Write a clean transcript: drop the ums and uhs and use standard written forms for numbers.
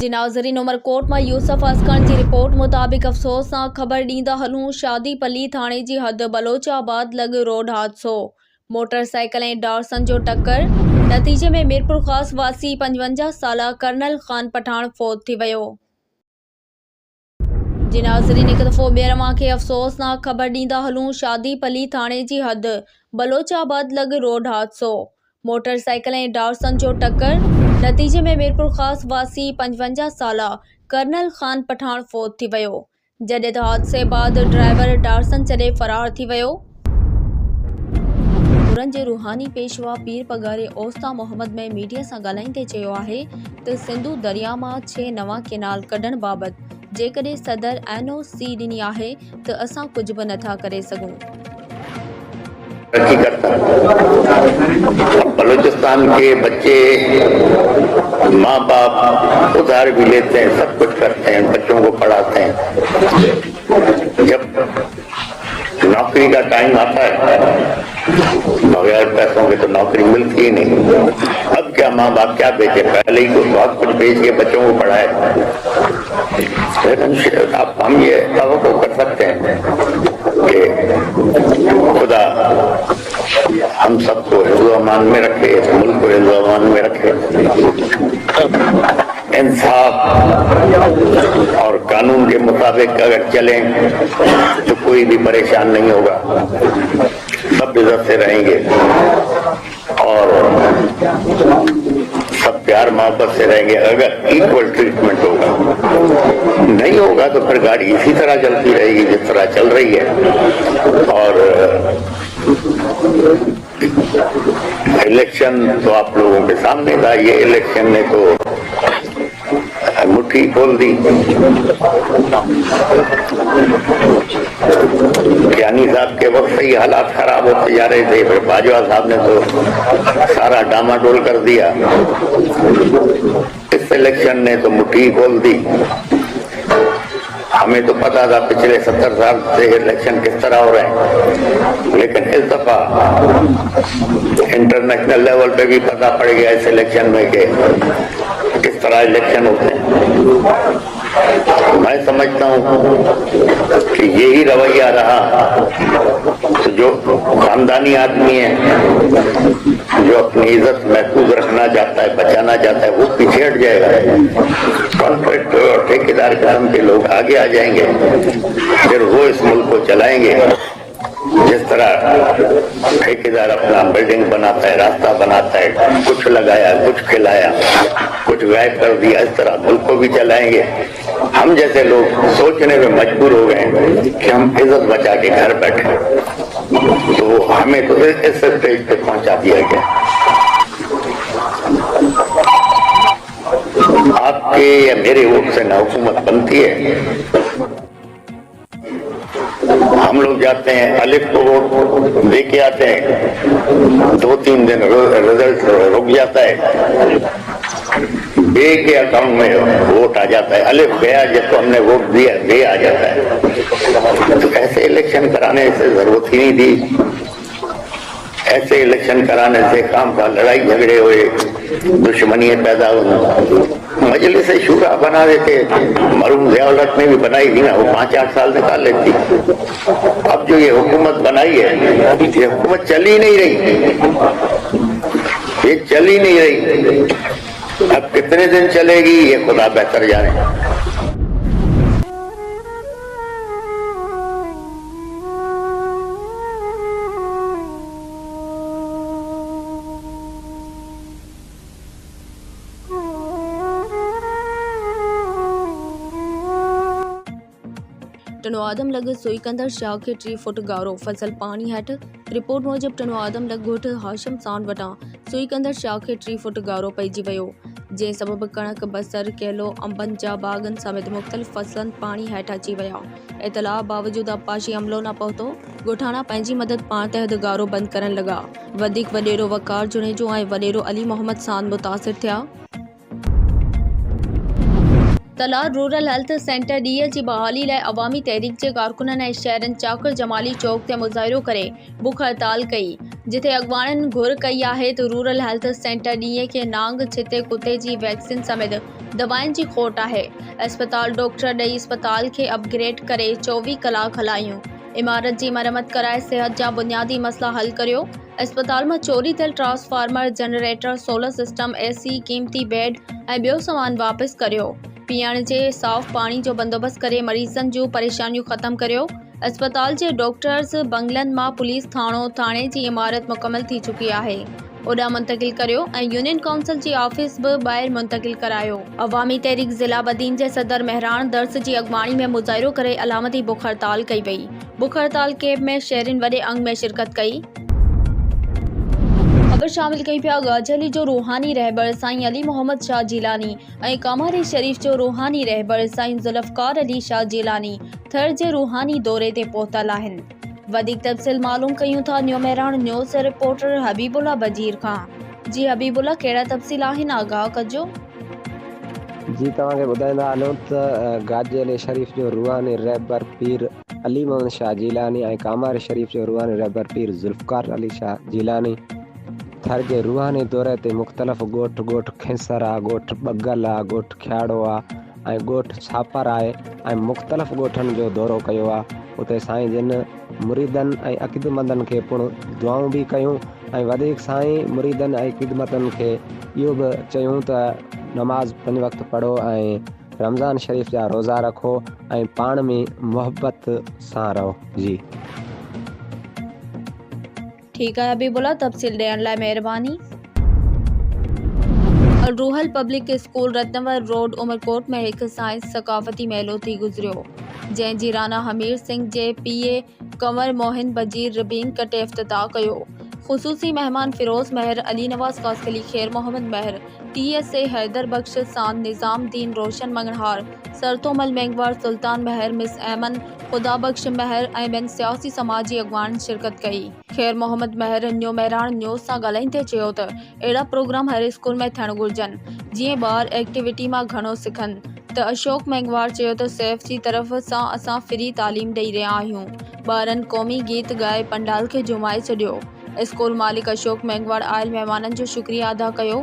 जी नाज़रीन, उमरकोट में यूसुफ असकन की रिपोर्ट मुताबिक अफ़सोस सां ख़बर ॾींदा हलूं शादी पली थाणे जी हद बलोचाबाद लॻ रोड हादसो। मोटरसाइकिल ऐं डारसन जो टक्कर, नतीजे में मीरपुर ख़ास वासी 55 साला कर्नल ख़ान पठान फ़ौत थी वियो। जी नाज़रीन, एक दफ़ो ॿीहर मांखे अफ़सोस सां ख़बर ॾींदा हलूं शादी पली थाणे जी हद बलोचाबाद लॻ रोड हादसो। मोटरसाइकिल ऐं डारसन जो टक्कर, नतीजे में मीरपुर ख़ास वासी 55 साला कर्नल ख़ान पठान फ़ौत थी वियो, जॾहिं त हादसे बाद ड्राइवर डारसन छॾे फ़रार थी वियो। पुरन जे रूहानी पेशवा पीर पगारे ओस्ता मोहम्मद में मीडिया सां ॻाल्हाईंदे चयो आहे त सिंधु दरिया मां 6 नवां केनाल कढण बाबति जेकॾहिं सदर NOC ॾिनी आहे त असां कुझु बि नथा करे सघूं। बलूचिस्तान के बच्चे माँ बाप उधार भी लेते हैं, सब कुछ करते हैं, बच्चों को पढ़ाते हैं। जब नौकरी का टाइम आता है, बगैर पैसों के तो नौकरी मिलती ही नहीं। अब क्या माँ बाप क्या बेचे, पहले ही तो बहुत कुछ बेच के बच्चों को पढ़ाए। लेकिन अब हम ये तवक्को कर सकते हैं कि खुदा हम सबको हिफ्ज़ अमान में रखे, मुल्क को हिफ्ज़ अमान में रखे, इंसाफ और कानून के मुताबिक अगर चलें तो कोई भी परेशान नहीं होगा, सब इज्जत से रहेंगे और सब प्यार मोहब्बत से रहेंगे। अगर इक्वल ट्रीटमेंट होगा, नहीं होगा तो फिर गाड़ी इसी तरह चलती रहेगी जिस तरह चल रही है। और इलेक्शन तो आप लोगों के सामने था, ये इलेक्शन ने तो मुट्ठी खोल दी। ज्ञानी साहब के वक्त से ही हालात खराब होते जा रहे थे, फिर बाजवा साहब ने तो सारा डामाडोल कर दिया। इस इलेक्शन ने तो मुट्ठी खोल दी। हमें तो पता था पिछले 70 साल से इलेक्शन किस तरह हो रहे हैं, लेकिन इस दफा इंटरनेशनल लेवल पे भी पता पड़ गया इस इलेक्शन में कि किस तरह इलेक्शन होते हैं। मैं समझता हूँ कि यही रवैया रहा तो जो खानदानी आदमी है, जो अपनी इज्जत महफूज रखना चाहता है, बचाना चाहता है, वो पीछे हट जाएगा। कॉन्ट्रैक्टर और ठेकेदार काम के लोग आगे आ जाएंगे, फिर वो इस मुल्क को चलाएंगे। जिस तरह ठेकेदार अपना बिल्डिंग बनाता है, रास्ता बनाता है, कुछ लगाया, कुछ खिलाया, कुछ गायब कर दिया, इस तरह मुल्क को भी चलाएंगे। हम जैसे लोग सोचने में मजबूर हो गए कि हम इज्जत बचा के घर बैठे, तो हमें तो इस स्टेज पे पहुंचा दिया गया। आपके या मेरे वोट से न हुकूमत बनती है। हम लोग जाते हैं, अलिफ को वोट दे के आते हैं, 2-3 दिन रिजल्ट रुक जाता है, बे के अकाउंट में वोट आ जाता है। अलिफ गया जिसको हमने वोट दिया, बे आ जाता है। तो ऐसे इलेक्शन कराने से जरूरत ही नहीं थी। ऐसे इलेक्शन कराने से काम का लड़ाई झगड़े हुए, दुश्मनियां पैदा हुई। मजलिस शूरा बना देते, मरूम ज़िया-उल-हक ने भी बनाई थी ना, वो 5-8 साल निकाल लेती। अब जो ये हुकूमत बनाई है, ये हुकूमत चली नहीं रही, ये चली नहीं रही। अब कितने दिन चलेगी ये खुदा बेहतर जाने। टनो आदम लॻ सुई कंदड़ शाह खे 3 फुट गारो फसल पानी हेठ। रिपोर्ट मूजिब टनो आदम लॻ ॻोठ हाशिम सान वटां सुई कंदड़ शाह खे 3 फुट गारो पइजी वियो, जंहिं सबब कणक, बसर, केलो, अंबनि जा बागन समेत मुख़्तलिफ़ फसलनि पानी हेठ अची विया। इतला बावजूद आबपाशी अमलो न पहुतो। ॻोठाणा पंहिंजी मदद पाण तहत गारो बंदि करण लॻा। वधीक वॾेरो वकार जुनेजो ऐं वॾेरो अली मोहम्मद सान मुतासिर थिया। तला रूरल हेल्थ सेंटर ॾींहं जी बहाली लाइ अवामी तहरीक जे कारकुननि ऐं शहरनि चाकर जमाली चौक ते मुज़ाहिरो करे बुख हड़ताल कई, जिथे अॻवाननि घुर कई आहे त रूरल हेल्थ सेंटर ॾींहं खे नांग छिते कुते जी वैक्सीन समेत दवाउनि जी खोट आहे। अस्पताल डॉक्टर ॾेई अस्पताल खे अपग्रेड करे 24 कलाक हलायूं, इमारत जी मरम्मत कराए सिहत जा बुनियादी मसला हल करियो। अस्पताल में चोरी थियल transformer, generator, solar system, AC, कीमती बेड ऐं ॿियो सामान वापसि करियो। पीअण जे साफ़ पाणी जो बंदोबस्त करे मरीज़नि जूं परेशानियूं ख़त्म करियो। अस्पताल जे डॉक्टर्स बंगलनि मां पुलिस थाणे जी इमारत मुकमल थी चुकी आहे, ओॾां मुंतक़िल करियो ऐं यूनियन काउंसिल जी ऑफिस बि ॿाहिरि मुंतक़िल करायो। अवामी तहरीक ज़िला बदीन जे सदर महरान दर्स जी अॻवानी में मुज़ाहिरो करे अलामती बुख हड़ताल कई वई। बुख हड़ताल कैंप में शहरिन वॾे अंग में शिरकत कई। ख़बर शामिल कई पिया गाजली जो रूहानी रहबर साईं अली मोहम्मद शाह जीलानी ऐं कामारी शरीफ जो रूहानी रहबर साईं ज़ुल्फ़कार अली शाह जीलानी थर जे रूहानी दौरे ते पहुतल आहिनि। वधीक तफ़सील मालूम कयूं था न्यू महरान न्यूज़ रिपोर्टर हबीबुल्ला बजीर खां। जी हबीबुल्ला, कहिड़ा तफ़सील आहिनि, आगाह कजो। जी तव्हांखे ॿुधाईंदा हलूं त गाजली शरीफ जो रूहानी रहबर पीर अली मोहम्मद शाह जीलानी ऐं कामारी शरीफ जो रूहानी रहबर पीर ज़ुल्फ़कार अली शाह जीलानी थर जे रूहानी दौरे ते मुख़्तलिफ़ ॻोठ खेसर आहे, ॻोठ बगल आहे, ॻोठ ख्याड़ो आहे ऐं ॻोठ छापर आहे ऐं मुख़्तलिफ़ ॻोठनि जो दौरो कयो आहे। उते साईं जिन मुरीदनि ऐं अक़ीदतमंदनि खे पिणु दुआऊं बि कयूं ऐं वधीक साईं मुरीदनि ऐं अक़ीदतमंदनि खे इहो बि चयूं त नमाज़ 5 वक़्त पढ़ो ऐं रमज़ान शरीफ जा रोज़ा रखो ऐं पाण में मुहबत सां रहो। जी ठीक है हबीबुल्ला, तफ़सील ॾियण लाइ महिरबानी। रूहल पब्लिक स्कूल रत्नवर रोड उमरकोट में एक साइंस सकाफ़ती मेलो थी गुज़रियो, जंहिं जी राना हमीर सिंह जे पीए कंवर मोहिन बजीर रबीन कटे इफ्तिताह कयो। ख़ुसूसी मेहमान फिरोज़ महर, अली नवाज़ कासकली, खैर मोहम्मद महर, TSA हैदर बख्श साद, निज़ाम दीन रोशन मंगनहार, सरतोमल मेंगवार, सुल्तान महर, मिस ऐमन, खुदा बख्श महर ऐं ॿियनि सियासी समाजी अॻवान शिरकत कई। खैर मोहम्मद महर न्यू महरान न्यूज़ सां ॻाल्हाईंदे चयो त अहिड़ा प्रोग्राम हर स्कूल में थियणु घुरिजनि जीअं ॿार एक्टिविटी मां घणो सिखनि। त अशोक मेंगवार चयो त सैफ जी तरफ़ सां असां फ्री तालीम ॾेई रहिया आहियूं। ॿारनि क़ौमी गीत ॻाए पंडाल खे झुमाए छॾियो। स्कूल मालिक अशोक मेंगवार आयल महिमाननि जो शुक्रिया अदा कयो।